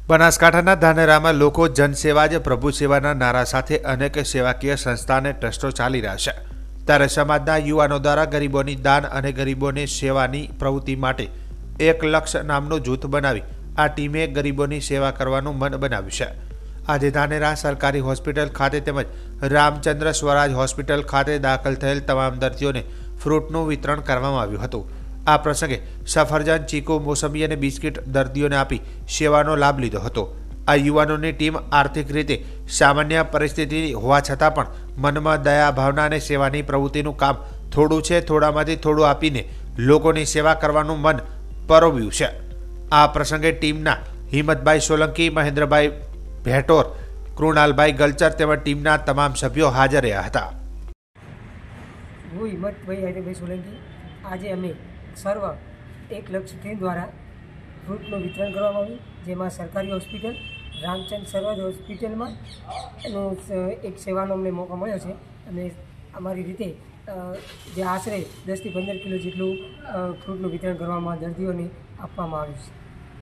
બનાસકાંઠાના ધાનેરામાં લોકો જનસેવા જ પ્રભુ સેવાના નારા સાથે અનેક સેવાકીય સંસ્થા અને ટ્રસ્ટો ચાલી રહ્યા છે, ત્યારે સમાજના યુવાનો દ્વારા ગરીબોની દાન અને ગરીબોની સેવાની પ્રવૃત્તિ માટે એક લક્ષ નામનું જૂથ બનાવી આ ટીમે ગરીબોની સેવા કરવાનું મન બનાવ્યું છે। આજે ધાનેરા સરકારી હોસ્પિટલ ખાતે તેમજ રામચંદ્ર સ્વરાજ હોસ્પિટલ ખાતે દાખલ થયેલ તમામ દર્દીઓને ફ્રૂટનું વિતરણ કરવામાં આવ્યું હતું। આ પ્રસંગે સફરજન, ચીકુ, મોસંબી અને બિસ્કિટ દર્દીઓને આપી સેવાનો લાભ લીધો હતો। આ યુવાનોની ટીમ આર્થિક રીતે સામાન્ય પરિસ્થિતિ હોવા છતાં પણ મનમાં દયા, ભાવના અને સેવાની પ્રવૃત્તિનું કામ થોડું છે, થોડામાંથી થોડું આપીને લોકોની સેવા કરવાનું મન પરોવ્યું છે। આ પ્રસંગે ટીમના હિંમતભાઈ સોલંકી, મહેન્દ્રભાઈ ભેટોર, કૃણાલભાઈ ગલચર તેમજ ટીમના તમામ સભ્યો હાજર રહ્યા હતા। હું હિંમતભાઈ હરિભાઈ સોલંકી। આજે અમે સર્વ એક લક્ષ ટીમ દ્વારા ફ્રૂટનું વિતરણ કરવામાં આવ્યું, જેમાં સરકારી હોસ્પિટલ રામચંદ્ર સર્વાજ હોસ્પિટલમાં એનો એક સેવાનો અમને મોકો મળ્યો છે અને અમારી રીતે જે આશરે 10 થી 15 કિલો જેટલું ફ્રૂટનું વિતરણ કરવામાં દર્દીઓને આપવામાં આવ્યું છે।